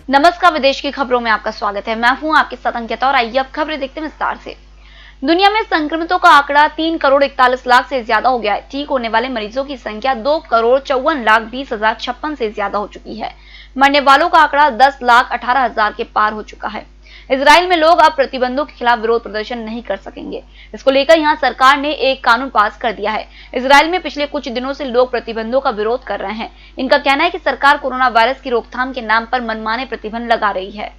नमस्कार, विदेश की खबरों में आपका स्वागत है। मैं हूं आपके साथ अंकिता और आइए अब खबरें देखते हैं विस्तार से। दुनिया में संक्रमितों का आंकड़ा 3,41,00,000 से ज्यादा हो गया है। ठीक होने वाले मरीजों की संख्या 2,54,20,056 से ज्यादा हो चुकी है। मरने वालों का आंकड़ा 10,18,000 के पार हो चुका है। इजराइल में लोग अब प्रतिबंधों के खिलाफ विरोध प्रदर्शन नहीं कर सकेंगे। इसको लेकर यहाँ सरकार ने एक कानून पास कर दिया है। इजराइल में पिछले कुछ दिनों से लोग प्रतिबंधों का विरोध कर रहे हैं। इनका कहना है कि सरकार कोरोना वायरस की रोकथाम के नाम पर मनमाने प्रतिबंध लगा रही है।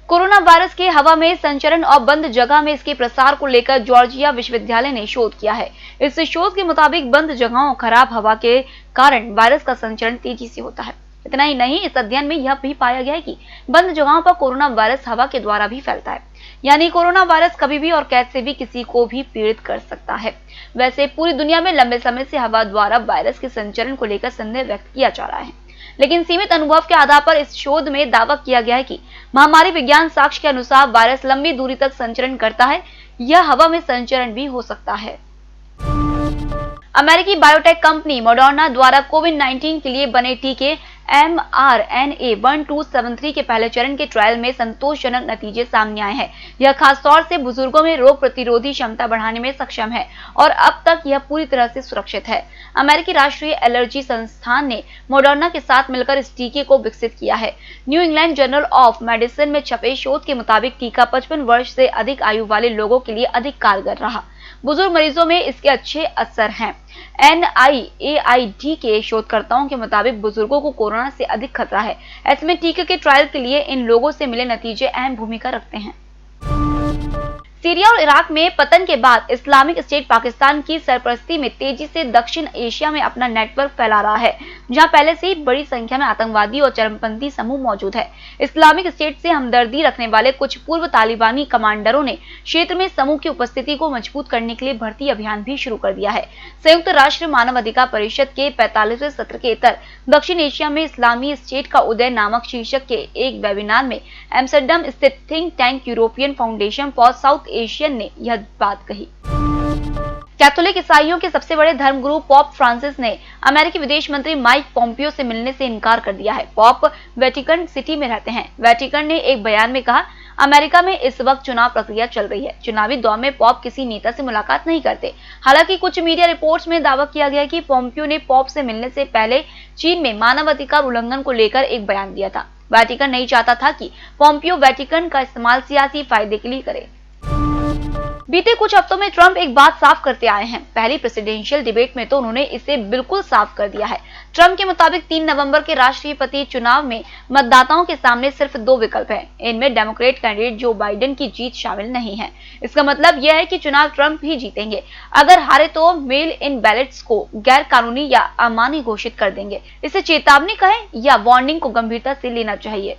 कोरोना वायरस के हवा में संचरण और बंद जगह में इसके प्रसार को लेकर जॉर्जिया विश्वविद्यालय ने शोध किया है। इस शोध के मुताबिक बंद जगहों और खराब हवा के कारण वायरस का संचरण तेजी से होता है। इतना ही नहीं, इस अध्ययन में यह भी पाया गया है कि बंद जगहों पर कोरोना वायरस हवा के द्वारा भी फैलता है। यानी कोरोना वायरस कभी भी और कैसे भी किसी को भी पीड़ित कर सकता है। वैसे पूरी दुनिया में लंबे समय से हवा द्वारा वायरस के संचरण को लेकर संदेह व्यक्त किया जा रहा है, लेकिन सीमित अनुभव के आधार पर इस शोध में दावा किया गया है कि महामारी विज्ञान साक्ष्य के अनुसार वायरस लंबी दूरी तक संचरण करता है। यह हवा में संचरण भी हो सकता है। अमेरिकी बायोटेक कंपनी मॉडर्ना द्वारा कोविड-19 के लिए बने टीके mRNA-1273 के पहले चरण के ट्रायल में संतोषजनक नतीजे सामने आए हैं। यह खासतौर से बुजुर्गों में रोग प्रतिरोधी क्षमता बढ़ाने में सक्षम है और अब तक यह पूरी तरह से सुरक्षित है। अमेरिकी राष्ट्रीय एलर्जी संस्थान ने मॉडर्ना के साथ मिलकर इस टीके को विकसित किया है। New England journal of medicine में छपे शोध के मुताबिक टीका 55 वर्ष से अधिक आयु वाले लोगों के लिए अधिक कारगर रहा। बुजुर्ग मरीजों में इसके अच्छे असर हैं। NIAID के शोधकर्ताओं के मुताबिक बुजुर्गों को कोरोना से अधिक खतरा है। ऐसे में टीके के ट्रायल के लिए इन लोगों से मिले नतीजे अहम भूमिका रखते हैं। सीरिया और इराक में पतन के बाद इस्लामिक स्टेट पाकिस्तान की सरपरस्ती में तेजी से दक्षिण एशिया में अपना नेटवर्क फैला रहा है, जहां पहले से ही बड़ी संख्या में आतंकवादी और चरमपंथी समूह मौजूद है। इस्लामिक स्टेट से हमदर्दी रखने वाले कुछ पूर्व तालिबानी कमांडरों ने क्षेत्र में समूह की उपस्थिति को मजबूत करने के लिए भर्ती अभियान भी शुरू कर दिया है। संयुक्त राष्ट्र मानव अधिकार परिषद के 45वें सत्र के इतर दक्षिण एशिया में इस्लामी स्टेट का उदय नामक शीर्षक के एक वेबिनार में एम्स्टर्डम स्थित think tank European foundation for south Asian ने यह बात कही। कैथोलिक ईसाइयों के सबसे बड़े धर्मगुरु पॉप फ्रांसिस ने अमेरिकी विदेश मंत्री माइक पोम्पियो से मिलने से इनकार कर दिया है। पॉप वेटिकन सिटी में रहते हैं। वेटिकन ने एक बयान में कहा, अमेरिका में इस वक्त चुनाव प्रक्रिया चल रही है। चुनावी दौर में पॉप किसी नेता से मुलाकात नहीं करते। हालांकि कुछ मीडिया रिपोर्ट्स में दावा किया गया कि पोम्पियो ने पॉप से मिलने से पहले चीन में मानवाधिकार उल्लंघन को लेकर एक बयान दिया था। वेटिकन नहीं चाहता था कि पोम्पियो वेटिकन का इस्तेमाल सियासी फायदे के लिए करे। बीते कुछ हफ्तों में ट्रंप एक बात साफ करते आए हैं। पहली प्रेसिडेंशियल डिबेट में तो उन्होंने इसे बिल्कुल साफ कर दिया है। ट्रंप के मुताबिक 3 नवंबर के राष्ट्रपति चुनाव में मतदाताओं के सामने सिर्फ 2 विकल्प हैं। इनमें डेमोक्रेट कैंडिडेट जो बाइडेन की जीत शामिल नहीं है। इसका मतलब यह है कि चुनाव ट्रंप ही जीतेंगे। अगर हारे तो मेल इन बैलेट्स को गैर कानूनी या अमान्य घोषित कर देंगे। इसे चेतावनी कहें या वार्निंग को गंभीरता से लेना चाहिए।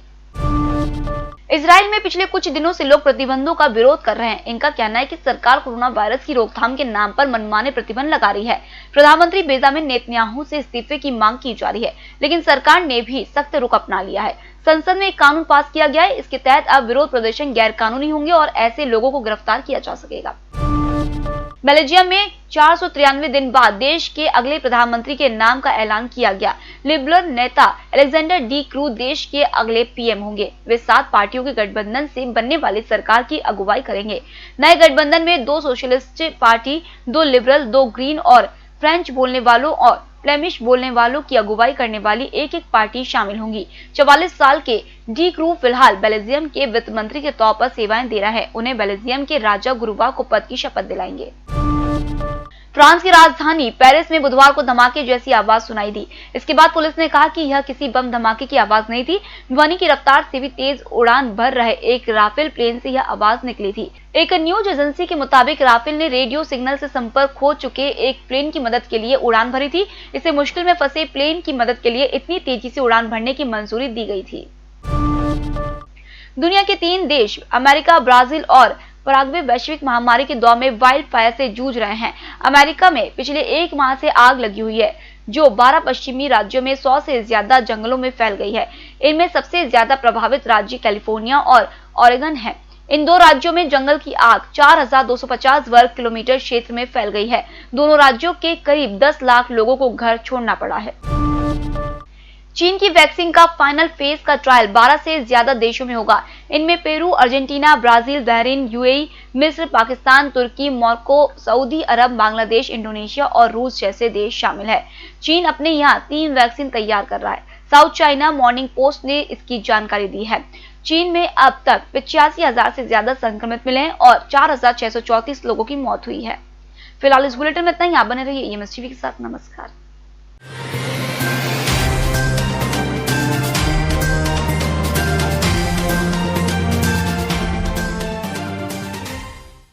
इजराइल में पिछले कुछ दिनों से लोग प्रतिबंधों का विरोध कर रहे हैं। इनका कहना है कि सरकार कोरोना वायरस की रोकथाम के नाम पर मनमाने प्रतिबंध लगा रही है। प्रधानमंत्री बेंजामिन नेतन्याहू से इस्तीफे की मांग की जा रही है, लेकिन सरकार ने भी सख्त रुख अपना लिया है। संसद में एक कानून पास किया गया है। इसके तहत अब विरोध प्रदर्शन गैर कानूनी होंगे और ऐसे लोगों को गिरफ्तार किया जा सकेगा। बेल्जियम में 493 दिन बाद देश के अगले प्रधानमंत्री के नाम का ऐलान किया गया। लिबरल नेता अलेक्जेंडर डी क्रू देश के अगले पीएम होंगे। वे 7 पार्टियों के गठबंधन से बनने वाली सरकार की अगुवाई करेंगे। नए गठबंधन में 2 सोशलिस्ट पार्टी, 2 लिबरल, 2 ग्रीन और फ्रेंच बोलने वालों और फ्लेमिश बोलने वालों की अगुवाई करने वाली एक पार्टी शामिल होंगी। 44 साल के डी क्रू फिलहाल बेल्जियम के वित्त मंत्री के तौर पर सेवाएं दे रहा है। उन्हें बेल्जियम के राजा गुरुवार को पद की शपथ दिलाएंगे। फ्रांस की राजधानी पेरिस में बुधवार को धमाके जैसी आवाज सुनाई दी। इसके बाद पुलिस ने कहा कि यह किसी बम धमाके की आवाज नहीं थी। ध्वनि की रफ्तार से भी तेज उड़ान भर रहे एक राफेल प्लेन से यह आवाज निकली थी। एक न्यूज एजेंसी के मुताबिक राफेल ने रेडियो सिग्नल से संपर्क खो चुके एक प्लेन की मदद के लिए उड़ान भरी थी। इसे मुश्किल में फंसे प्लेन की मदद के लिए इतनी तेजी से उड़ान भरने की मंजूरी दी गई थी। दुनिया के 3 देश अमेरिका, ब्राजील और पराग्वे वैश्विक महामारी के दौर में वाइल्ड फायर से जूझ रहे हैं। अमेरिका में पिछले 1 माह से आग लगी हुई है, जो 12 पश्चिमी राज्यों में 100 से ज्यादा जंगलों में फैल गई है। इनमें सबसे ज्यादा प्रभावित राज्य कैलिफोर्निया और ओरेगन है। इन 2 राज्यों में जंगल की आग 4250 वर्ग किलोमीटर क्षेत्र में फैल गई है। दोनों राज्यों के करीब 10 लाख लोगों को घर छोड़ना पड़ा है। चीन की वैक्सीन का फाइनल फेज का ट्रायल 12 से ज्यादा देशों में होगा। इनमें Peru, Argentina, Brazil, Bahrain, UAE, मिस्र, पाकिस्तान, तुर्की, मोरक्को, सऊदी अरब, बांग्लादेश, इंडोनेशिया और रूस जैसे देश शामिल है। चीन अपने यहाँ 3 वैक्सीन तैयार कर रहा है। साउथ चाइना मॉर्निंग पोस्ट ने इसकी जानकारी दी है। चीन में अब तक 85,000 से ज्यादा संक्रमित मिले हैं और 4,634 लोगों की मौत हुई है। फिलहाल इस बुलेटिन में इतना ही। आप बने रहिए EMS टीवी के साथ। नमस्कार।